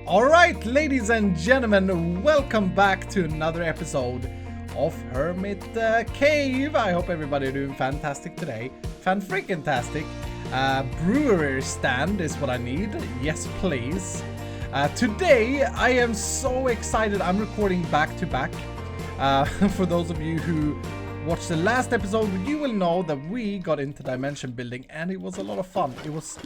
Alright, ladies and gentlemen, welcome back to another episode of Hermit Cave. I hope everybody doing fantastic today. Fan-freaking-tastic. Brewery stand is what I need. Yes, please. Today, I am so excited. I'm recording back-to-back. For those of you who watched the last episode, you will know that we got into dimension building and it was a lot of fun. It was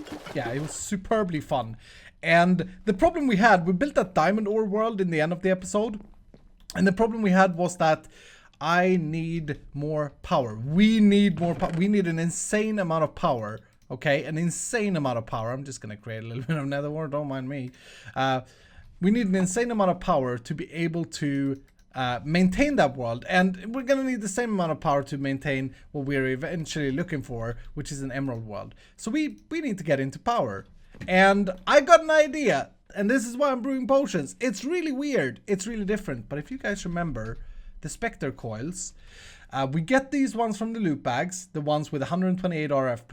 superbly fun. And the problem we built that diamond ore world in the end of the episode. And the problem we had was that I need more power. We need more power. We need an insane amount of power. Okay, an insane amount of power. I'm just going to create a little bit of nether ore. Don't mind me. We need an insane amount of power to be able to maintain that world. And we're going to need the same amount of power to maintain what we're eventually looking for, which is an emerald world. So we need to get into power. And I got an idea, and this is why I'm brewing potions. It's really weird. It's really different. But if you guys remember the Spectre coils, we get these ones from the loot bags, the ones with 128 RF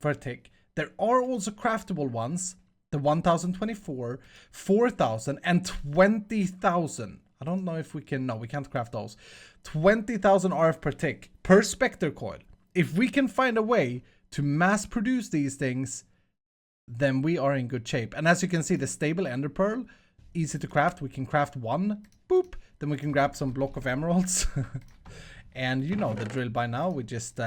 per tick. There are also craftable ones, the 1024, 4000, and 20,000. I don't know if we can, no, we can't craft those. 20,000 RF per tick per Spectre coil. If we can find a way to mass produce these things, then we are in good shape. And as you can see, the stable ender pearl, easy to craft. We can craft one, boop. Then we can grab some block of emeralds. And you know the drill by now. We just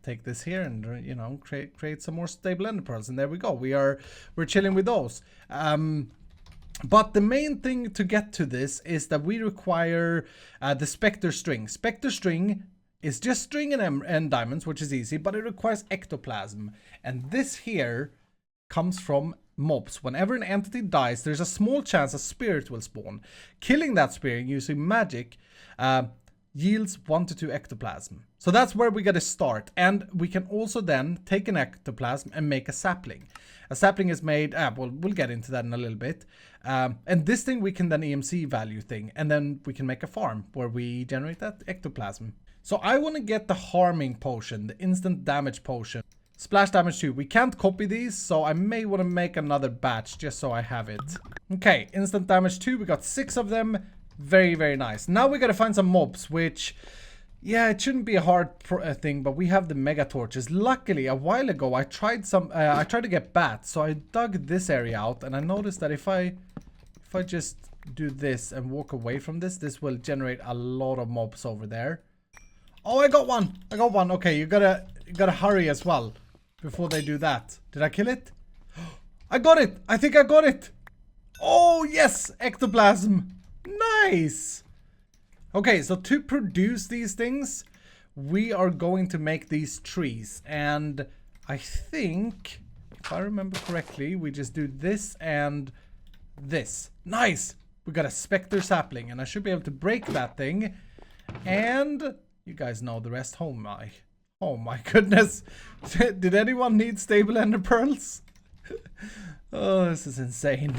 take this here and, you know, create some more stable ender pearls. And there we go. We're chilling with those. But the main thing to get to this is that we require the Spectre string. Spectre string is just string and diamonds, which is easy, but it requires ectoplasm. And this here comes from mobs. Whenever an entity dies, there's a small chance a spirit will spawn. Killing that spirit using magic yields 1 to 2 ectoplasm. So that's where we gotta start. And we can also then take an ectoplasm and make a sapling. A sapling is made, we'll get into that in a little bit. And this thing we can then EMC value thing. And then we can make a farm where we generate that ectoplasm. So I want to get the harming potion, the instant damage potion. Splash damage 2. We can't copy these, so I may want to make another batch just so I have it. Okay, instant damage 2. We got 6 of them. Very, very nice. Now we got to find some mobs, which, yeah, it shouldn't be a hard thing, but we have the mega torches. Luckily, a while ago, I tried to get bats, so I dug this area out, and I noticed that if I just do this and walk away from this, this will generate a lot of mobs over there. Oh, I got one. I got one. Okay, you gotta hurry as well before they do that. Did I kill it? I got it. I think I got it. Oh, yes. Ectoplasm. Nice. Okay, so to produce these things, we are going to make these trees. And I think, if I remember correctly, we just do this and this. Nice. We got a Spectre sapling, and I should be able to break that thing. And you guys know the rest. Oh my goodness. Did anyone need stable ender pearls? Oh, this is insane.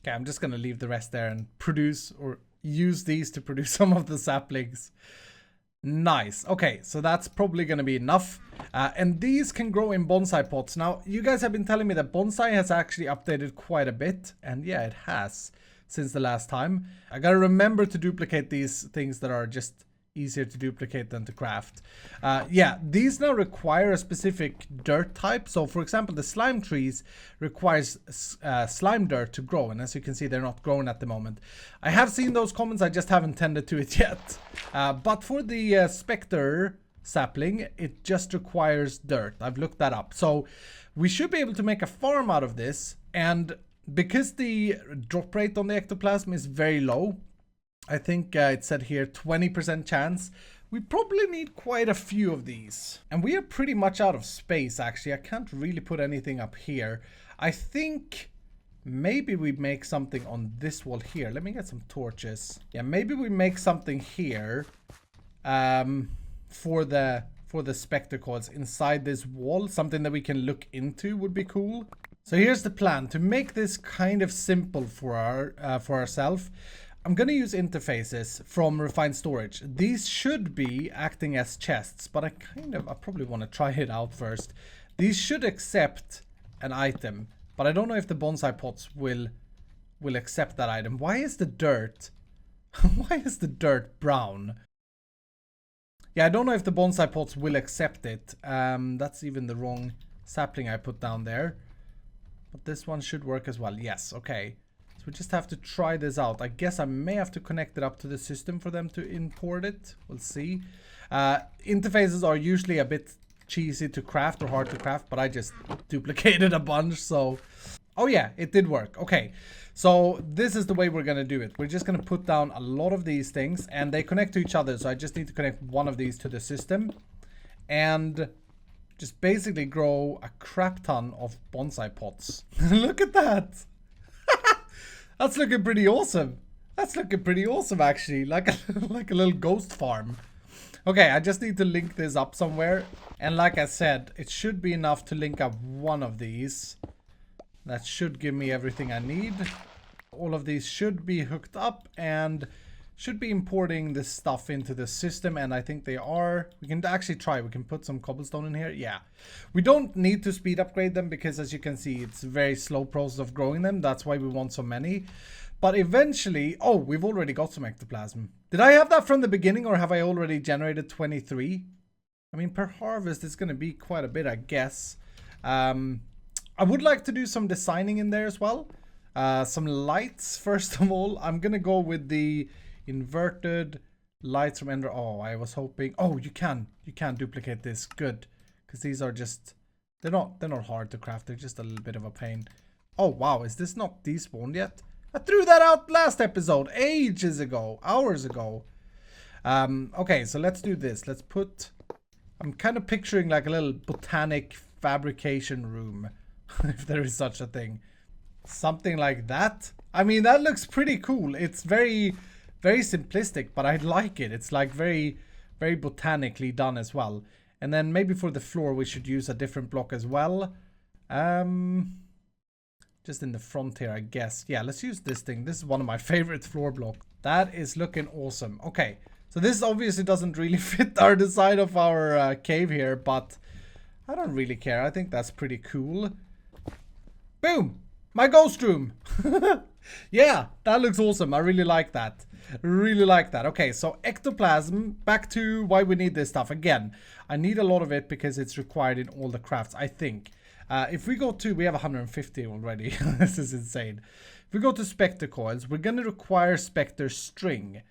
Okay, I'm just gonna leave the rest there and produce or use these to produce some of the saplings. Nice. Okay, so that's probably gonna be enough. And these can grow in bonsai pots. Now, you guys have been telling me that bonsai has actually updated quite a bit. And yeah, it has since the last time. I gotta remember to duplicate these things that are just easier to duplicate than to craft. Yeah, these now require a specific dirt type. So for example, the slime trees requires slime dirt to grow, and as you can see, they're not growing at the moment. I have seen those comments, I just haven't tended to it yet. But for the Spectre sapling, it just requires dirt. I've looked that up. So we should be able to make a farm out of this, and because the drop rate on the ectoplasm is very low, I think it said here 20% chance. We probably need quite a few of these. And we are pretty much out of space, actually. I can't really put anything up here. I think maybe we make something on this wall here. Let me get some torches. Yeah, maybe we make something here for the Spectre coils inside this wall. Something that we can look into would be cool. So here's the plan. To make this kind of simple for ourselves, I'm going to use interfaces from Refined Storage. These should be acting as chests, but I probably want to try it out first. These should accept an item, but I don't know if the bonsai pots will will accept that item. Why is the dirt? Why is the dirt brown? Yeah, I don't know if the bonsai pots will accept it. That's even the wrong sapling I put down there. But this one should work as well. Yes, okay. So we just have to try this out. I guess I may have to connect it up to the system for them to import it. We'll see. Interfaces are usually a bit cheesy to craft or hard to craft, but I just duplicated a bunch, so... Oh yeah, it did work. Okay, so this is the way we're gonna do it. We're just gonna put down a lot of these things, and they connect to each other, so I just need to connect one of these to the system. And just basically grow a crap ton of bonsai pots. Look at that! That's looking pretty awesome. That's looking pretty awesome, actually. Like a little ghost farm. Okay, I just need to link this up somewhere. And like I said, it should be enough to link up one of these. That should give me everything I need. All of these should be hooked up and should be importing this stuff into the system. And I think they are. We can actually try. We can put some cobblestone in here. Yeah. We don't need to speed upgrade them because, as you can see, it's a very slow process of growing them. That's why we want so many. But eventually... Oh, we've already got some ectoplasm. Did I have that from the beginning, or have I already generated 23? I mean, per harvest, it's going to be quite a bit, I guess. I would like to do some designing in there as well. Some lights, first of all. I'm going to go with the inverted lights from Ender. Oh, I was hoping... Oh, you can duplicate this. Good. Because these are just... They're not hard to craft. They're just a little bit of a pain. Oh, wow. Is this not despawned yet? I threw that out last episode. Ages ago. Hours ago. Okay, so let's do this. Let's put... I'm kind of picturing like a little botanic fabrication room. If there is such a thing. Something like that. I mean, that looks pretty cool. It's very, very simplistic, but I like it. It's like very, very botanically done as well. And then maybe for the floor, we should use a different block as well. Just in the front here, I guess. Yeah, let's use this thing. This is one of my favorite floor blocks. That is looking awesome. Okay, so this obviously doesn't really fit our design of our cave here, but I don't really care. I think that's pretty cool. Boom! My ghost room! Yeah, that looks awesome. I really like that. Really like that. Okay, so ectoplasm. Back to why we need this stuff. Again, I need a lot of it because it's required in all the crafts, I think. If we go to... We have 150 already. This is insane. If we go to Spectre coils, we're going to require Spectre string.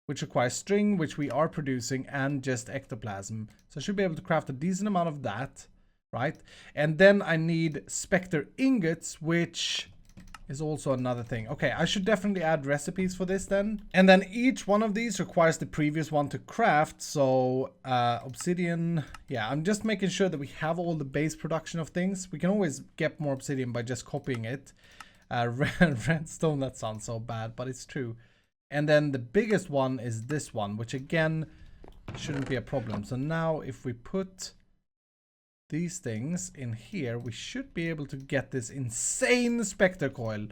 Which requires string, which we are producing, and just ectoplasm. So I should be able to craft a decent amount of that. Right? And then I need Spectre ingots, which is also another thing. Okay, I should definitely add recipes for this then. And then each one of these requires the previous one to craft. So obsidian, yeah, I'm just making sure that we have all the base production of things. We can always get more obsidian by just copying it. Redstone, that sounds so bad, but it's true. And then the biggest one is this one, which again shouldn't be a problem. So now if we put these things in here, we should be able to get this insane Spectre coil.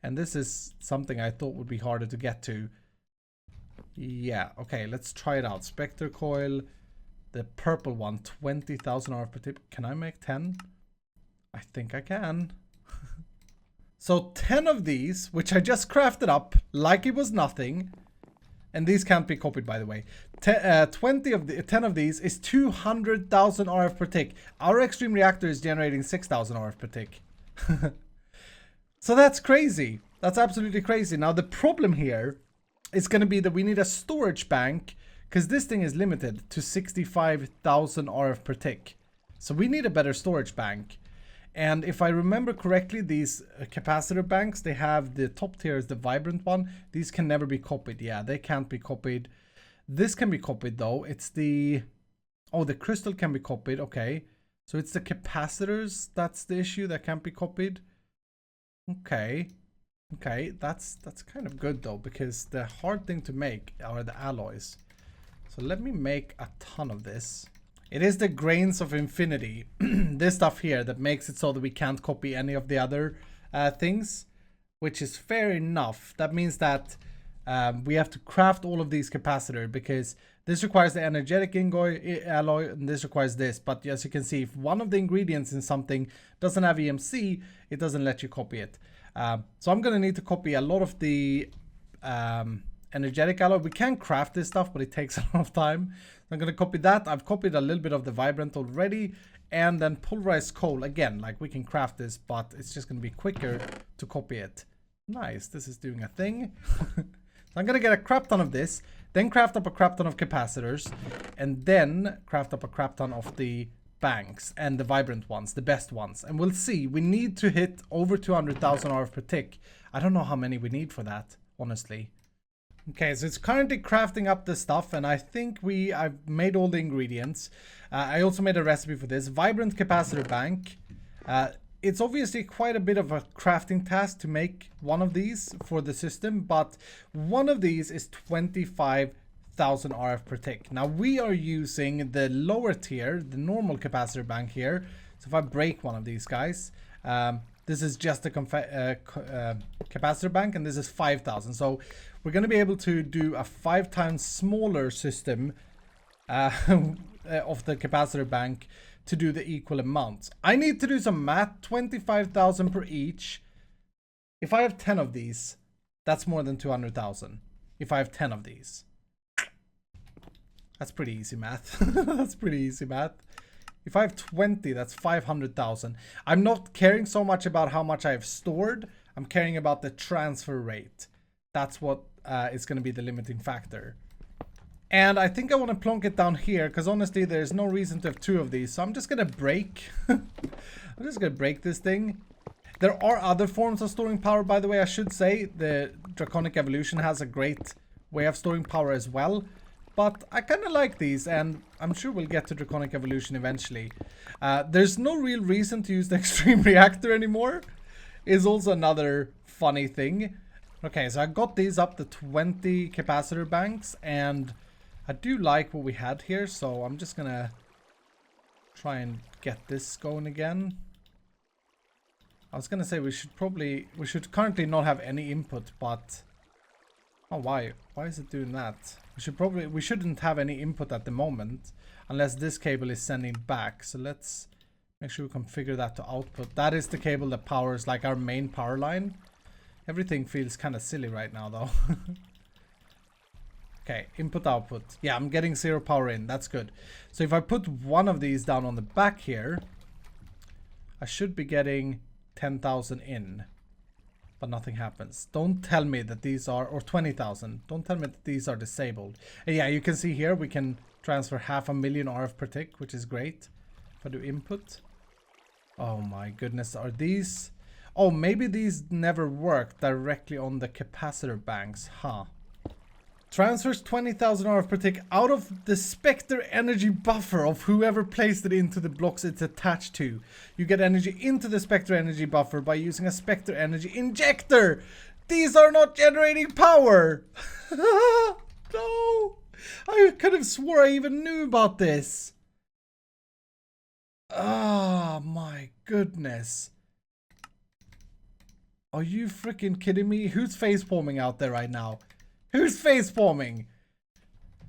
And this is something I thought would be harder to get to. Yeah, okay, let's try it out. Spectre coil, the purple one, 20,000 RF per tip. Can I make 10? I think I can. So 10 of these, which I just crafted up like it was nothing. And these can't be copied, by the way. 10 of these is 200,000 RF per tick. Our extreme reactor is generating 6,000 RF per tick. So that's crazy. That's absolutely crazy. Now the problem here is going to be that we need a storage bank, because this thing is limited to 65,000 RF per tick. So we need a better storage bank. And if I remember correctly, these capacitor banks, they have the top tier is the vibrant one. These can never be copied. Yeah, they can't be copied. This can be copied though. It's the... Oh, the crystal can be copied. Okay. So it's the capacitors. That's the issue that can't be copied. Okay. Okay, that's kind of good though, because the hard thing to make are the alloys. So let me make a ton of this. It is the grains of infinity, this stuff here, that makes it so that we can't copy any of the other things, which is fair enough. That means that we have to craft all of these capacitors, because this requires the energetic alloy and this requires this. But as you can see, if one of the ingredients in something doesn't have EMC, it doesn't let you copy it. So I'm gonna need to copy a lot of the energetic alloy. We can craft this stuff, but it takes a lot of time. So I'm gonna copy that. I've copied a little bit of the vibrant already, and then pulverized coal again. Like, we can craft this, but it's just gonna be quicker to copy it. Nice, this is doing a thing. So I'm gonna get a crap ton of this, then craft up a crap ton of capacitors, and then craft up a crap ton of the banks and the vibrant ones, the best ones. And we'll see. We need to hit over 200,000 RF per tick. I don't know how many we need for that, honestly. Okay, so it's currently crafting up the stuff, and I think I've made all the ingredients. I also made a recipe for this. Vibrant capacitor bank. It's obviously quite a bit of a crafting task to make one of these for the system, but one of these is 25,000 RF per tick. Now we are using the lower tier, the normal capacitor bank here. So if I break one of these guys, this is just a capacitor bank, and this is 5,000. So we're going to be able to do a 5 times smaller system of the capacitor bank to do the equal amounts. I need to do some math. 25,000 per each. If I have 10 of these, that's more than 200,000. If I have 10 of these. That's pretty easy math. That's pretty easy math. If I have 20, that's 500,000. I'm not caring so much about how much I have stored. I'm caring about the transfer rate. That's what is going to be the limiting factor. And I think I want to plonk it down here, because honestly, there's no reason to have 2 of these. So I'm just going to break. I'm just going to break this thing. There are other forms of storing power, by the way, I should say. The Draconic Evolution has a great way of storing power as well. But I kind of like these, and I'm sure we'll get to Draconic Evolution eventually. There's no real reason to use the Extreme Reactor anymore. Is also another funny thing. Okay, so I got these up to 20 capacitor banks, and I do like what we had here, so I'm just gonna try and get this going again. I was gonna say we should currently not have any input, but oh, why is it doing that? We shouldn't have any input at the moment unless this cable is sending back. So let's make sure we configure that to output. That is the cable that powers like our main power line. Everything feels kind of silly right now though. Okay, input output. Yeah, I'm getting 0 power in. That's good. So if I put one of these down on the back here, I should be getting 10,000 in. But nothing happens. Don't tell me that these are, or 20,000. Don't tell me that these are disabled. And yeah, you can see here we can transfer 500,000 RF per tick, which is great. If I do input. Oh my goodness, are these... Oh, maybe these never work directly on the capacitor banks, huh? Transfers 20,000 RF per tick out of the Spectre energy buffer of whoever placed it into the blocks it's attached to. You get energy into the Spectre energy buffer by using a Spectre energy injector. These are not generating power. No. I could have swore I even knew about this. Oh my goodness. Are you freaking kidding me? Who's facepalming out there right now? Who's facepalming?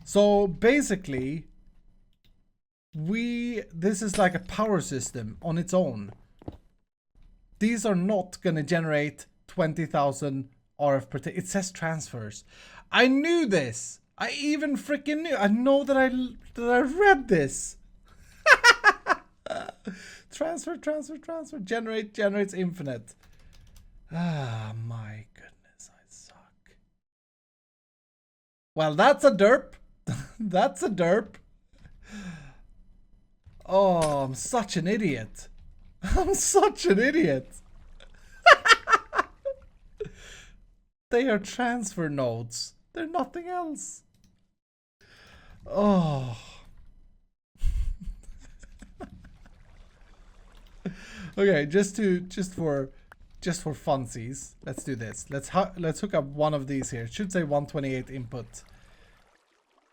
So basically, this is like a power system on its own. These are not gonna generate 20,000 RF per tick. It says transfers. I knew this. I even freaking knew. I know that I read this. Transfer. Generates infinite. Ah, my goodness, I suck. Well, that's a derp. That's a derp. Oh, I'm such an idiot. I'm such an idiot. They are transfer nodes. They're nothing else. Oh. Okay, just for funsies, let's do this. Let's hook up one of these here. It should say 128 input.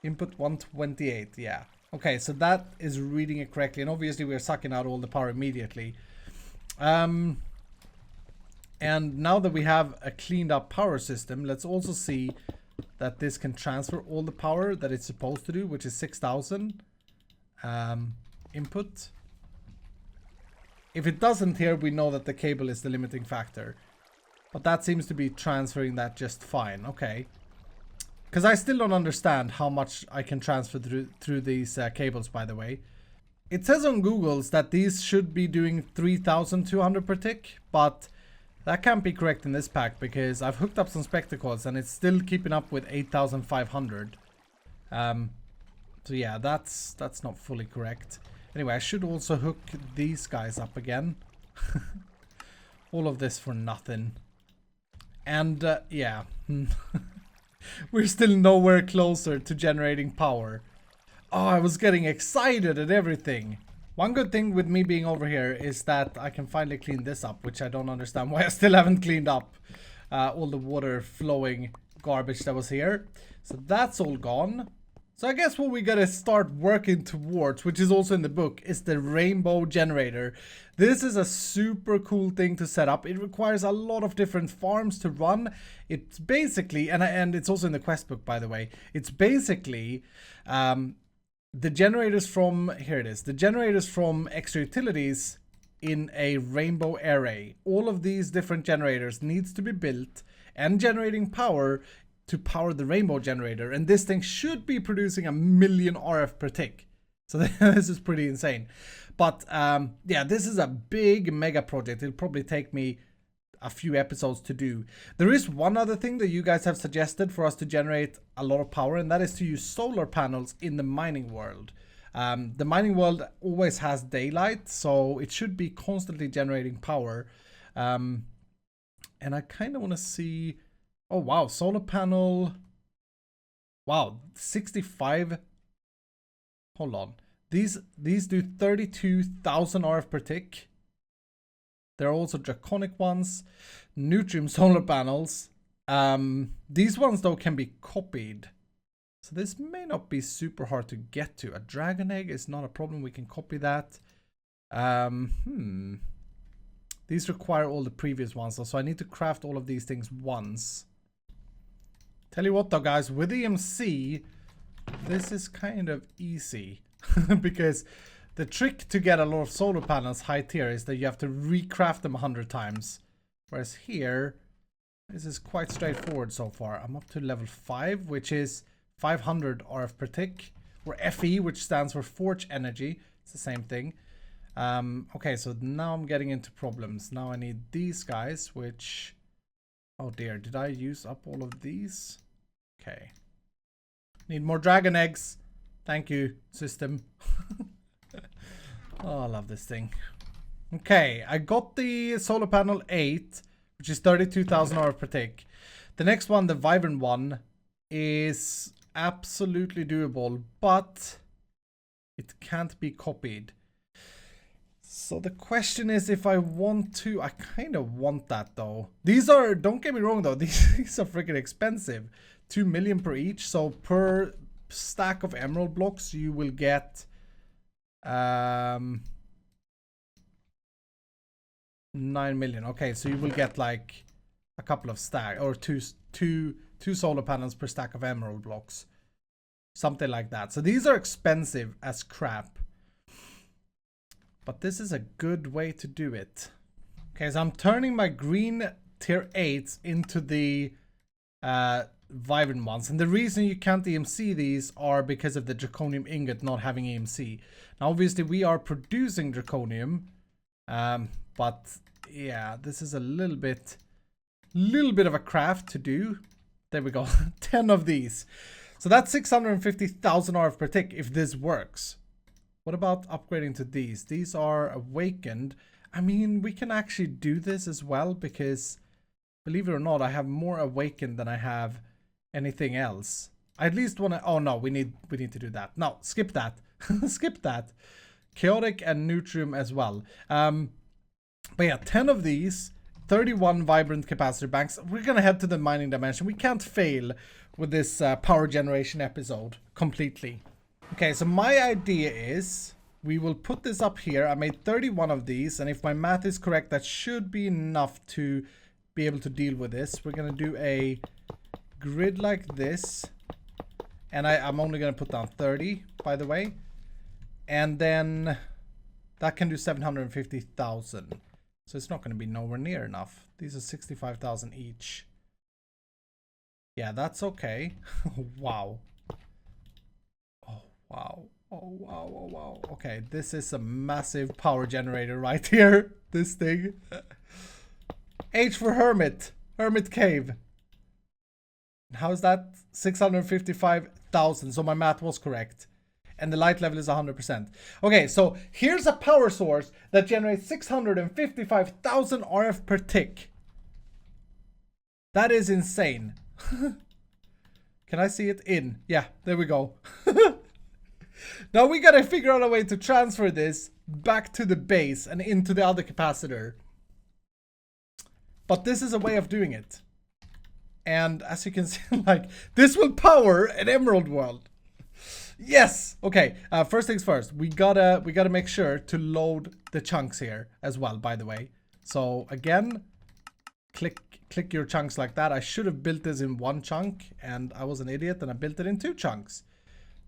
Input 128, yeah. Okay, so that is reading it correctly, and obviously we're sucking out all the power immediately. And now that we have a cleaned up power system, let's also see that this can transfer all the power that it's supposed to do, which is 6,000 input. If it doesn't here, we know that the cable is the limiting factor. But that seems to be transferring that just fine. Okay. Because I still don't understand how much I can transfer through these cables, by the way. It says on Google's that these should be doing 3,200 per tick, but that can't be correct in this pack because I've hooked up some spectacles and it's still keeping up with 8,500. So yeah, that's not fully correct. Anyway, I should also hook these guys up again. All of this for nothing. And yeah, we're still nowhere closer to generating power. Oh, I was getting excited at everything. One good thing with me being over here is that I can finally clean this up, which I don't understand why I still haven't cleaned up all the water flowing garbage that was here. So that's all gone. So I guess what we gotta start working towards, which is also in the book, is the rainbow generator. This is a super cool thing to set up. It requires a lot of different farms to run. It's basically, and it's also in the quest book, by the way, it's basically the generators from, here it is, the generators from extra utilities in a rainbow array. All of these different generators needs to be built and generating power to power the rainbow generator, and this thing should be producing 1,000,000 RF per tick. So this is pretty insane. But yeah, this is a big mega project. It'll probably take me a few episodes to do. There is one other thing that you guys have suggested for us to generate a lot of power, and that is to use solar panels in the mining world. The mining world always has daylight, so it should be constantly generating power. And I kind of want to see... Oh wow, solar panel. Wow, 65. Hold on. These do 32,000 RF per tick. There are also draconic ones, Nutrium solar panels. These ones though can be copied. So this may not be super hard to get to. A dragon egg is not a problem. We can copy that. These require all the previous ones though, so I need to craft all of these things once. Tell you what though guys, with EMC, this is kind of easy. Because the trick to get a lot of solar panels high tier is that you have to recraft them 100 times. Whereas here, this is quite straightforward so far. I'm up to level 5, which is 500 RF per tick. Or FE, which stands for Forge Energy. It's the same thing. Okay, so now I'm getting into problems. Now I need these guys, which... Oh dear, did I use up all of these? Okay. Need more dragon eggs. Thank you, system. Oh, I love this thing. Okay, I got the solar panel 8, which is 32,000 RF per tick. The next one, the vibrant one, is absolutely doable, but it can't be copied. So the question is if I want to... I kind of want that though. These are... Don't get me wrong though. These are freaking expensive. 2 million per each. So per stack of emerald blocks you will get... 9 million. Okay, so you will get like a couple of stack... Or two solar panels per stack of emerald blocks. Something like that. So these are expensive as crap. But this is a good way to do it. Okay, so I'm turning my green tier 8s into the vibrant ones. And the reason you can't EMC these are because of the draconium ingot not having EMC. Now, obviously, we are producing draconium. But yeah, this is a little bit of a craft to do. There we go. 10 of these. So that's 650,000 RF per tick if this works. What about upgrading to these? These are awakened. I mean, we can actually do this as well because, believe it or not, I have more awakened than I have anything else. I at least want to... Oh no, we need to do that. No, skip that. Skip that. Chaotic and Nutrium as well. But yeah, 10 of these, 31 vibrant capacitor banks. We're gonna head to the mining dimension. We can't fail with this power generation episode completely. Okay, so my idea is we will put this up here. I made 31 of these, and if my math is correct, that should be enough to be able to deal with this. We're going to do a grid like this, and I'm only going to put down 30, by the way. And then that can do 750,000. So it's not going to be nowhere near enough. These are 65,000 each. Yeah, that's okay. Wow. Oh, wow. Oh, wow, oh, wow. Okay, this is a massive power generator right here. This thing. H for Hermit. Hermit Cave. How's that? 655,000. So my math was correct. And the light level is 100%. Okay, so here's a power source that generates 655,000 RF per tick. That is insane. Can I see it in? Yeah, there we go. Now we gotta figure out a way to transfer this back to the base and into the other capacitor. But this is a way of doing it. And as you can see, like, this will power an emerald world. Yes. Okay. First things first. We gotta make sure to load the chunks here as well. By the way. So again, click your chunks like that. I should have built this in one chunk, and I was an idiot, and I built it in two chunks.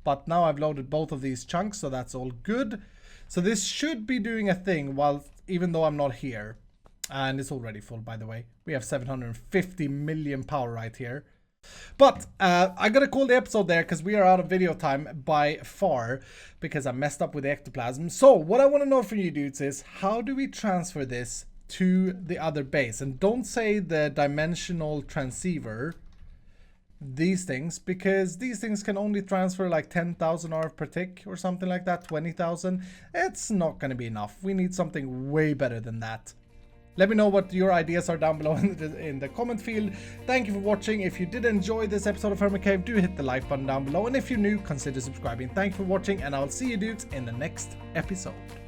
But now I've loaded both of these chunks, so that's all good. So this should be doing a thing while, even though I'm not here. And it's already full, by the way. We have 750 million power right here. But I gotta call the episode there because we are out of video time by far because I messed up with the ectoplasm. So what I want to know from you dudes is, how do we transfer this to the other base? And don't say the dimensional transceiver, these things, because these things can only transfer like 10,000 RF per tick or something like that, 20,000. It's not going to be enough. We need something way better than that. Let me know what your ideas are down below in the comment field. Thank you for watching. If you did enjoy this episode of Hermit Cave, do hit the like button down below. And if you're new, consider subscribing. Thank you for watching, and I'll see you dudes in the next episode.